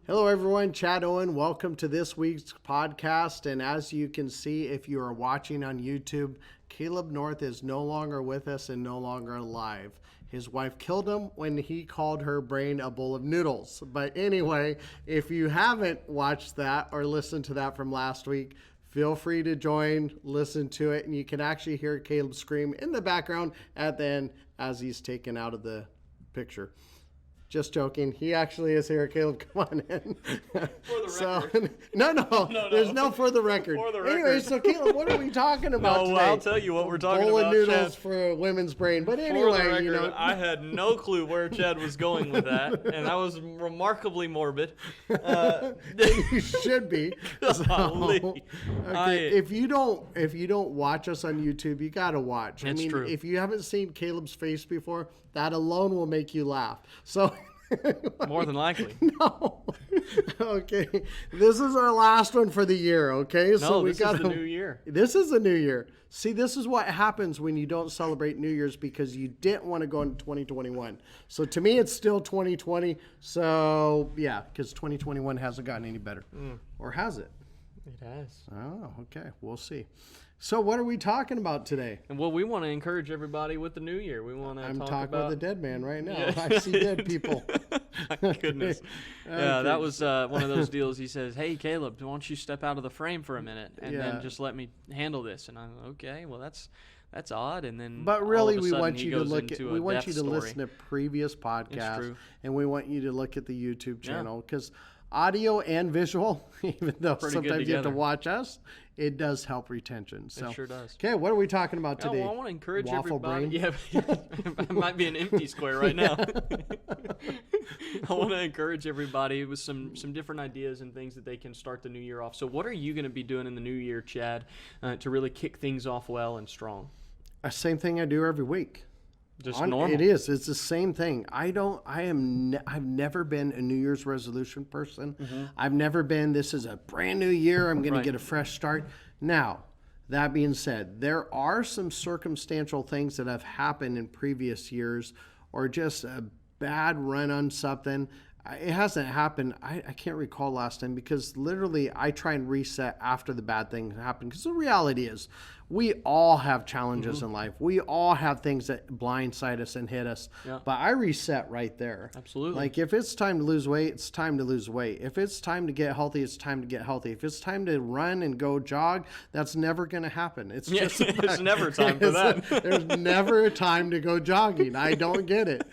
Hello, everyone. Chad Owen. Welcome to this week's podcast. And as you can see, if you are watching on YouTube, Caleb North is no longer with us and no longer alive. His wife killed him when he called her brain a bowl of noodles. But anyway, if you haven't watched that or listened to that from last week, feel free to join, listen to it, and you can actually hear Caleb scream in the background at the end as he's taken out of the picture. Just joking. He actually is here. Caleb, come on in. For the record. No. There's no for the record. For the record. Anyway, so Caleb, what are we talking about today? I'll tell you what we're talking Bowl about, of noodles Chad. for a women's brain. But For the anyway, record, I had no clue where Chad was going with that, and that was remarkably morbid. You should be. Golly. Okay, if you don't watch us on YouTube, you gotta watch. It's true. If you haven't seen Caleb's face before, that alone will make you laugh. So. More than likely. No. Okay. This is our last one for the year, okay? This is the new year. This is a new year. See, this is what happens when you don't celebrate New Year's because you didn't want to go into 2021. So to me, it's still 2020. So, yeah, because 2021 hasn't gotten any better. Or has it? It has. Oh, okay. We'll see. So what are we talking about today? And well, we want to encourage everybody with the new year. We want to I'm talk talking about with a dead man right now. Yeah. I see dead people. My goodness. Okay. Yeah, that was one of those deals. He says, "Hey, Caleb, why don't you step out of the frame for a minute and then just let me handle this?" And I'm okay. Well, that's odd. And then, but really, all of a we sudden want he you to goes look at. into We a want death you to story. listen to previous podcasts, true. and we want you to look at the YouTube channel because audio and visual, even though Pretty good sometimes you have to together. watch us, it does help retention. So, It sure does. Okay, what are we talking about Oh, today? well, I want to encourage Waffle everybody. brain? Yeah, it might be an empty square right now. I want to encourage everybody with some different ideas and things that they can start the new year off. So what are you going to be doing in the new year, Chad, to really kick things off well and strong? Same thing I do every week. Just normal. It is. It's the same thing. I've never been a New Year's resolution person. I've never been, this is a brand new year. I'm going to get a fresh start. Now, that being said, there are some circumstantial things that have happened in previous years or just a bad run on something. It hasn't happened. I can't recall last time because literally I try and reset after the bad thing happened. Because the reality is we all have challenges in life. We all have things that blindside us and hit us. Yeah. But I reset right there. Absolutely. Like if it's time to lose weight, it's time to lose weight. If it's time to get healthy, it's time to get healthy. If it's time to run and go jog, that's never going to happen. It's just There's never time for that. There's never a time to go jogging. I don't get it.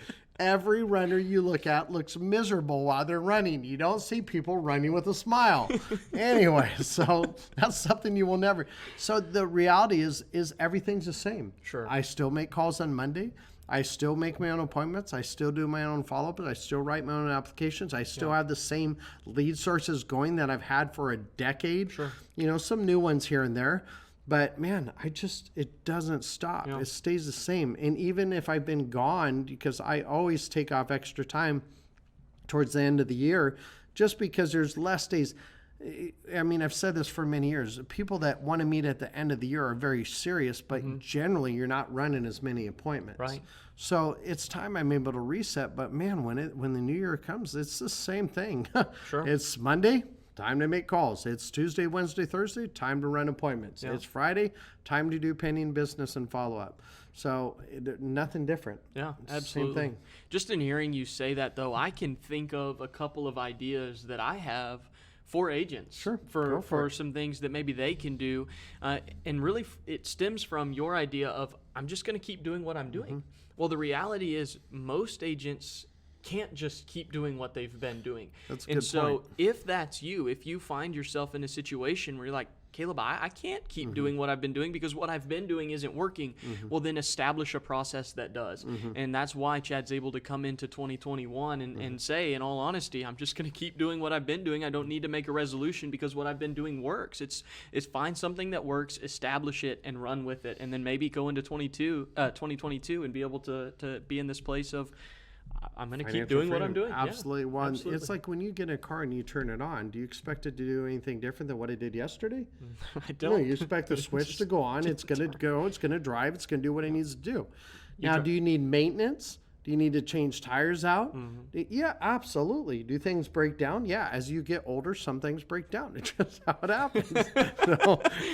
Every runner you look at looks miserable while they're running. You don't see people running with a smile. Anyway, so that's something you will never. So the reality is everything's the same. Sure. I still make calls on Monday. I still make my own appointments. I still do my own follow-ups. I still write my own applications. I still have the same lead sources going that I've had for a decade. Sure. You know, some new ones here and there. But man, it doesn't stop. Yeah. It stays the same. And even if I've been gone, because I always take off extra time towards the end of the year, just because there's less days. I mean, I've said this for many years. People that want to meet at the end of the year are very serious, but generally you're not running as many appointments. Right. So it's time I'm able to reset. But man, when the new year comes, it's the same thing. Sure. It's Monday. Time to make calls. It's Tuesday, Wednesday, Thursday, time to run appointments. Yeah. It's Friday, time to do pending business and follow-up. So nothing different. Yeah, It's absolutely. the same thing. Just in hearing you say that, though, I can think of a couple of ideas that I have for agents. Sure, For go for it. some things that maybe they can do. And really, it stems from your idea of, I'm just going to keep doing what I'm doing. Well, the reality is most agents can't just keep doing what they've been doing. That's a and good so point. if that's you, if you find yourself in a situation where you're like, Caleb, I can't keep doing what I've been doing because what I've been doing isn't working. Well, then establish a process that does. And that's why Chad's able to come into 2021 and say, in all honesty, I'm just going to keep doing what I've been doing. I don't need to make a resolution because what I've been doing works. It's find something that works, establish it, and run with it. And then maybe go into 2022 and be able to be in this place of, I'm going to keep Financial doing what I'm freedom. doing. Absolutely. Yeah, Well, absolutely. it's like when you get a car and you turn it on, do you expect it to do anything different than what it did yesterday? I No, don't. you expect the switch to go on. It's going to go. It's going to drive. It's going to do what it needs to do. Now, try- do you need maintenance? Do you need to change tires out? Yeah, absolutely. Do things break down? Yeah. As you get older, some things break down. It's just how it happens.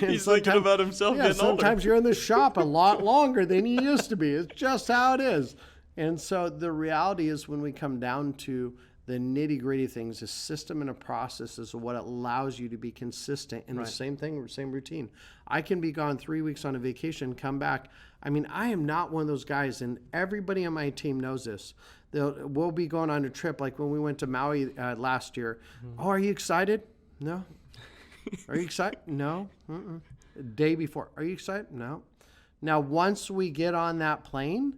He's thinking about himself yeah, getting older. sometimes you're in the shop a lot longer than you used to be. It's just how it is. And so the reality is when we come down to the nitty gritty things, a system and a process is what allows you to be consistent in the same thing, same routine. I can be gone 3 weeks on a vacation, come back. I mean, I am not one of those guys, and everybody on my team knows this. We'll be going on a trip, like when we went to Maui last year. Oh, are you excited? No. Are you excited? No. Day before. Are you excited? No. Now, once we get on that plane,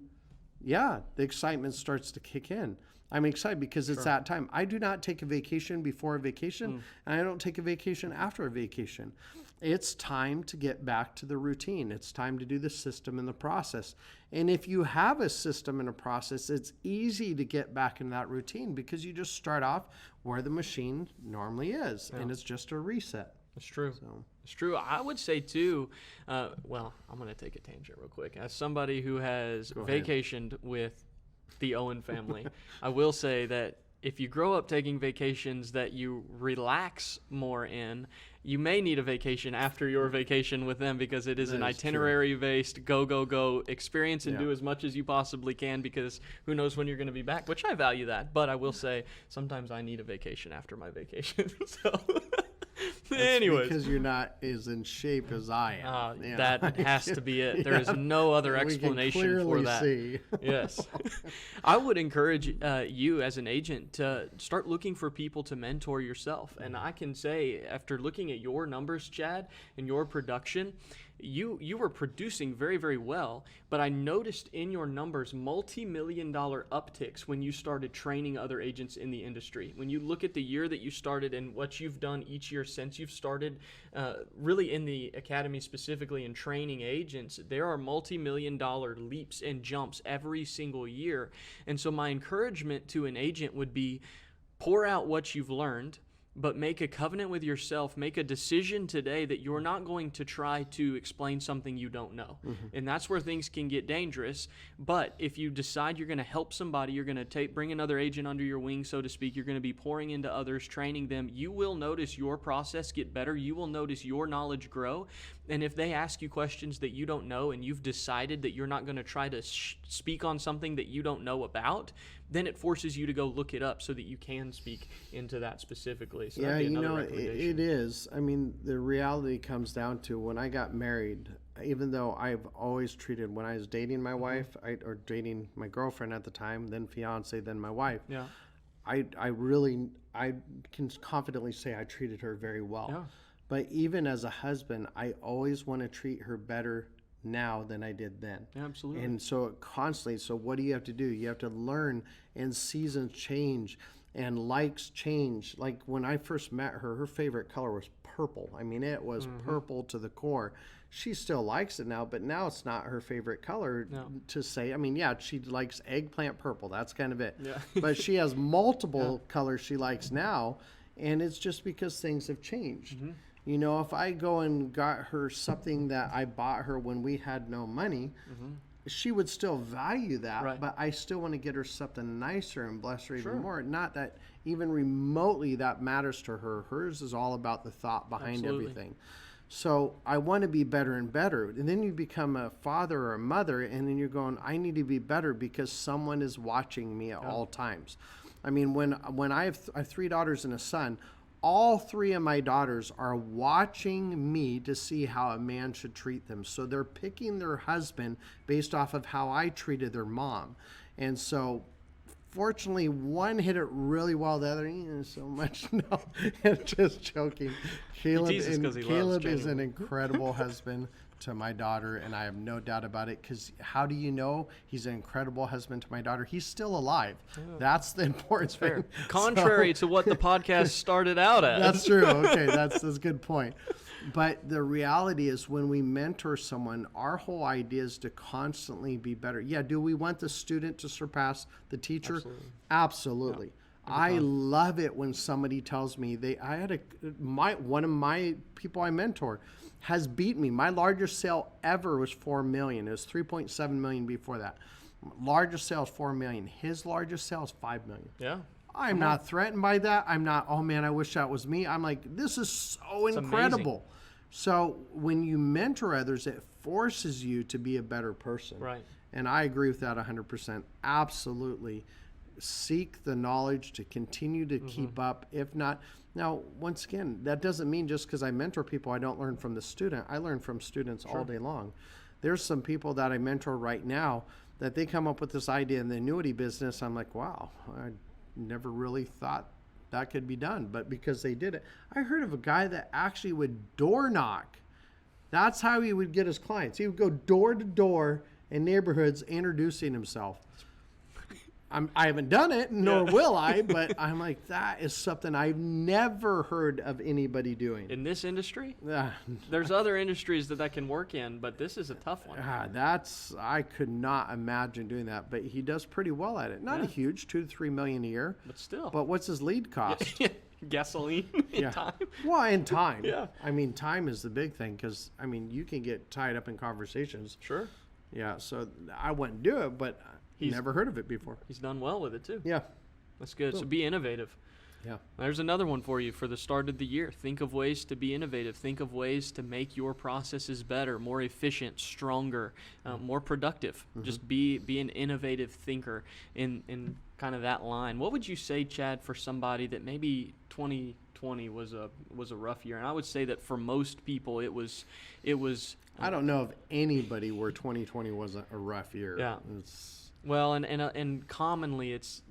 yeah, the excitement starts to kick in. I'm excited because it's that time. I do not take a vacation before a vacation, and I don't take a vacation after a vacation. It's time to get back to the routine. It's time to do the system and the process. And if you have a system and a process, it's easy to get back in that routine because you just start off where the machine normally is, and it's just a reset. It's true. It's true. I would say too, well, I'm going to take a tangent real quick. As somebody who has vacationed with the Owen family, I will say that if you grow up taking vacations that you relax more in, you may need a vacation after your vacation with them because it is an itinerary-based go experience and do as much as you possibly can because who knows when you're going to be back, which I value that. But I will say sometimes I need a vacation after my vacation. So anyways. Because you're not as in shape as I am. That has to be it. There is no other explanation for that. See. Yes. I would encourage you as an agent to start looking for people to mentor yourself. And I can say, after looking at your numbers, Chad, and your production, you were producing very, very well, but I noticed in your numbers multi-million-dollar upticks when you started training other agents in the industry. When you look at the year that you started and what you've done each year since you've started, really in the academy specifically in training agents, there are multi-million-dollar leaps and jumps every single year. And so my encouragement to an agent would be pour out what you've learned, but make a covenant with yourself, make a decision today that you're not going to try to explain something you don't know. And that's where things can get dangerous. But if you decide you're going to help somebody, you're going to bring another agent under your wing, so to speak, you're going to be pouring into others, training them, you will notice your process get better. You will notice your knowledge grow. And if they ask you questions that you don't know and you've decided that you're not going to try to speak on something that you don't know about, then it forces you to go look it up so that you can speak into that specifically. So yeah, it is. I mean, the reality comes down to when I got married, even though I've always treated, when I was dating my wife, or dating my girlfriend at the time, then fiance, then my wife, I can confidently say I treated her very well. Yeah. But even as a husband, I always want to treat her better now than I did then. Absolutely. And so constantly, so what do you have to do? You have to learn, and seasons change and likes change. Like when I first met her, her favorite color was purple. I mean, it was purple to the core. She still likes it now, but now it's not her favorite color to say. I mean, yeah, she likes eggplant purple. That's kind of it. Yeah. But she has multiple colors she likes now, and it's just because things have changed. You know, if I go and got her something that I bought her when we had no money, she would still value that, but I still want to get her something nicer and bless her even more. Not that even remotely that matters to her. Hers is all about the thought behind everything. So I want to be better and better. And then you become a father or a mother, and then you're going, I need to be better because someone is watching me at all times. I mean, when I have 3 daughters and a son, all 3 of my daughters are watching me to see how a man should treat them. So they're picking their husband based off of how I treated their mom. And so fortunately, one hit it really well. The other, so much. No, just joking. Caleb is an incredible husband to my daughter, and I have no doubt about it, because how do you know he's an incredible husband to my daughter? He's still alive. That's the important thing. Contrary to what the podcast started out as. That's true. Okay, that's a good point. But the reality is, when we mentor someone, our whole idea is to constantly be better. Yeah, do we want the student to surpass the teacher? Absolutely. Yeah. I love it when somebody tells me one of my people I mentor has beat me. My largest sale ever was $4 million. It was $3.7 million before that. Largest sales, 4 million. His largest sales, 5 million. Yeah. I'm not threatened by that. I'm not, oh man, I wish that was me. I'm like, this is so incredible. So when you mentor others, it forces you to be a better person. Right. And I agree with that 100%. Absolutely. Seek the knowledge to continue to keep up. If not, now, once again, that doesn't mean just because I mentor people, I don't learn from the student. I learn from students all day long. There's some people that I mentor right now that they come up with this idea in the annuity business. I'm like, wow, I never really thought that could be done. But because they did it, I heard of a guy that actually would door knock. That's how he would get his clients. He would go door to door in neighborhoods introducing himself. I haven't done it, nor will I, but I'm like, that is something I've never heard of anybody doing. In this industry? There's other industries that can work in, but this is a tough one. I could not imagine doing that, but he does pretty well at it. Not a huge, 2 to 3 million a year. But still. But what's his lead cost? Gasoline and time. Well, and time. Yeah. I mean, time is the big thing because, I mean, you can get tied up in conversations. Sure. Yeah, so I wouldn't do it, but never heard of it before. He's done well with it, too. Yeah. That's good. So be innovative. Yeah. There's another one for you for the start of the year. Think of ways to be innovative. Think of ways to make your processes better, more efficient, stronger, more productive. Just be an innovative thinker in kind of that line. What would you say, Chad, for somebody that maybe 2020 was a rough year? And I would say that for most people it was I don't know of anybody where 2020 wasn't a rough year. Yeah. Well, and commonly it's,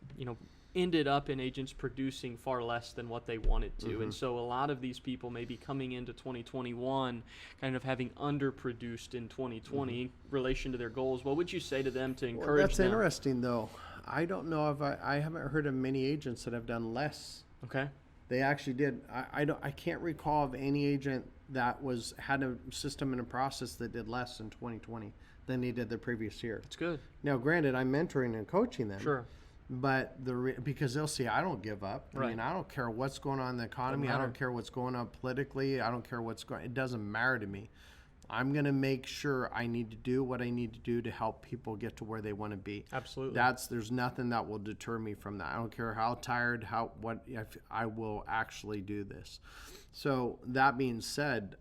ended up in agents producing far less than what they wanted to. And so a lot of these people may be coming into 2021 kind of having underproduced in 2020 in relation to their goals. What would you say to them to encourage them? That's interesting, though. I don't know if I haven't heard of many agents that have done less. Okay. They actually did. I can't recall of any agent that had a system and a process that did less in 2020 than they did the previous year. That's good. Now, granted, I'm mentoring and coaching them. Sure. But because they'll see, I don't give up. Right. I mean, I don't care what's going on in the economy. I don't care what's going on politically. I don't care what's going. It doesn't matter to me. I'm going to make sure I need to do what I need to do to help people get to where they want to be. Absolutely. There's nothing that will deter me from that. I don't care how tired, I will actually do this. So that being said,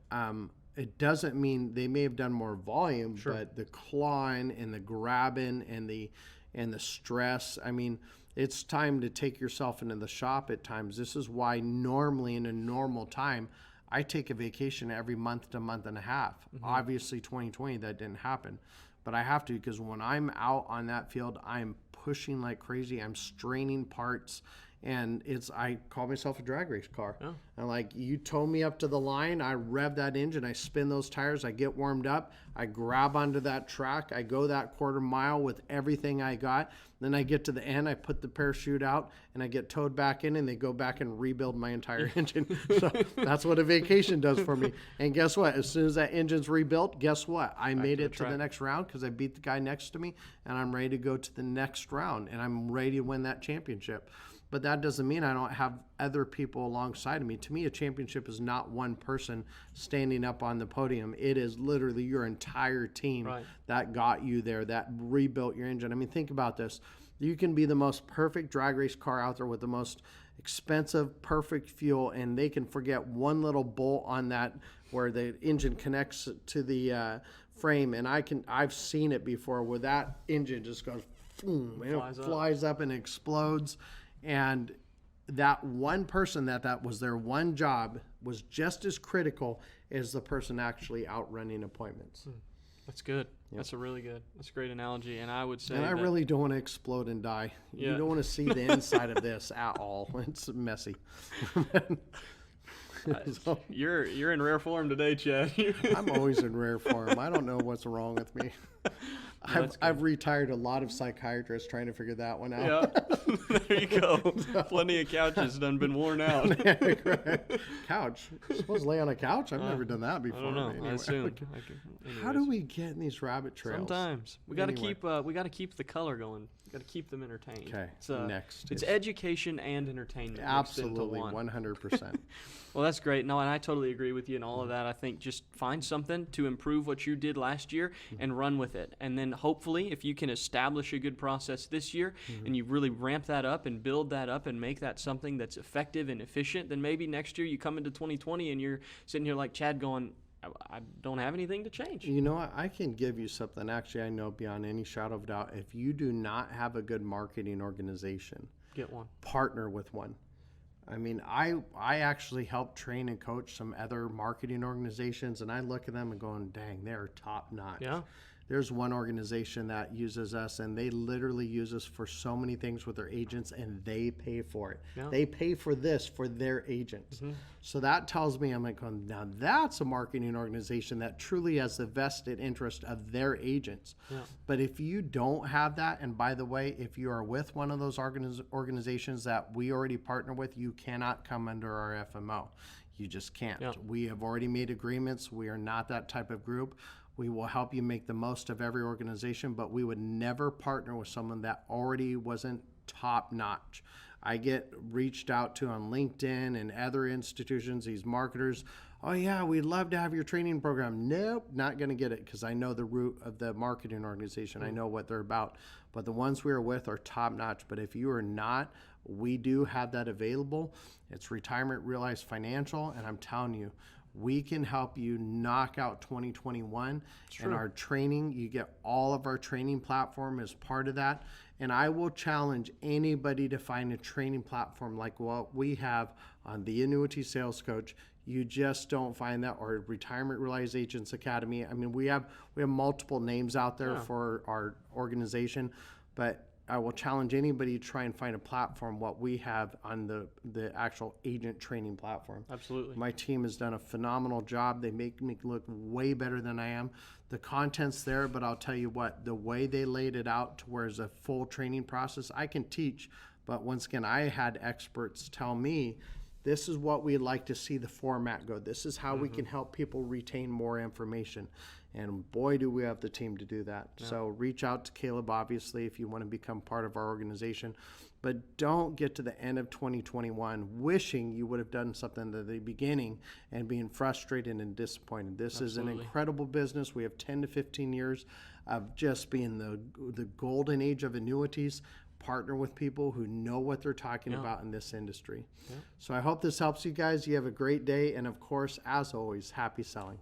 it doesn't mean they may have done more volume, but the clawing and the grabbing and the stress. I mean, it's time to take yourself into the shop at times. This is why normally in a normal time, I take a vacation every month to month and a half. Obviously 2020, that didn't happen, but I have to, because when I'm out on that field, I'm pushing like crazy. I'm straining parts. And I call myself a drag race car. Oh. And like, you tow me up to the line, I rev that engine, I spin those tires, I get warmed up, I grab onto that track, I go that quarter mile with everything I got. Then I get to the end, I put the parachute out, and I get towed back in, and they go back and rebuild my entire engine. So that's what a vacation does for me. And guess what? As soon as that engine's rebuilt, guess what? I made it to the next round because I beat the guy next to me, and I'm ready to go to the next round, and I'm ready to win that championship. But that doesn't mean I don't have other people alongside of me. To me, a championship is not one person standing up on the podium. It is literally your entire team that got you there, that rebuilt your engine. I mean, think about this. You can be the most perfect drag race car out there with the most expensive, perfect fuel, and they can forget one little bolt on that where the engine connects to the frame. And I've seen it before where that engine just goes, boom, and it flies up and explodes. And that one person that was their one job was just as critical as the person actually outrunning appointments. That's good. Yep. That's a great analogy. And I would say, and I really don't want to explode and die. You don't want to see the inside of this at all. It's messy. So, you're in rare form today, Chad. I'm always in rare form. I don't know what's wrong with me. I've retired a lot of psychiatrists trying to figure that one out. Yeah. There you go. Plenty of couches done been worn out. Couch. You're supposed to lay on a couch? I've never done that before. I don't know. Anyway. I assume. How do we get in these rabbit trails? Sometimes we got to keep the color going. We got to keep them entertained. Okay. Next, it's education and entertainment. Absolutely, 100%. Well, that's great. No, and I totally agree with you in all of that. I think just find something to improve what you did last year and run with it. And then hopefully, if you can establish a good process this year and you really ramp that up and build that up and make that something that's effective and efficient, then maybe next year you come into 2020 and you're sitting here like Chad going, I don't have anything to change. You know what? I can give you something. Actually, I know beyond any shadow of doubt, if you do not have a good marketing organization, get one. Partner with one. I mean, I actually help train and coach some other marketing organizations, and I look at them and going, dang, they're top notch. Yeah. There's one organization that uses us, and they literally use us for so many things with their agents, and they pay for it. Yeah. They pay for this for their agents. So that tells me, I'm like, oh, now that's a marketing organization that truly has the vested interest of their agents. Yeah. But if you don't have that, and by the way, if you are with one of those organizations that we already partner with, you cannot come under our FMO. You just can't. Yeah. We have already made agreements. We are not that type of group. We will help you make the most of every organization, but we would never partner with someone that already wasn't top notch. I get reached out to on LinkedIn and other institutions, these marketers. Oh yeah, we'd love to have your training program. Nope, not going to get it because I know the root of the marketing organization. I know what they're about. But the ones we are with are top notch. But if you are not, we do have that available. It's Retirement Realized Financial, and I'm telling you, we can help you knock out 2021 and our training. You get all of our training platform as part of that. And I will challenge anybody to find a training platform like what we have on the Annuity Sales Coach. You just don't find that, or Retirement Realized Agents Academy. I mean, we have multiple names out there for our organization, but I will challenge anybody to try and find a platform what we have on the actual agent training platform. Absolutely. My team has done a phenomenal job. They make me look way better than I am. The content's there, but I'll tell you what, the way they laid it out to where it's a full training process, I can teach. But once again, I had experts tell me, this is what we'd like to see the format go. This is how we can help people retain more information. And boy, do we have the team to do that. Yeah. So reach out to Caleb, obviously, if you want to become part of our organization. But don't get to the end of 2021 wishing you would have done something at the beginning and being frustrated and disappointed. This is an incredible business. We have 10 to 15 years of just being the golden age of annuities. Partner with people who know what they're talking about in this industry. So I hope this helps you guys. You have a great day. And of course, as always, happy selling.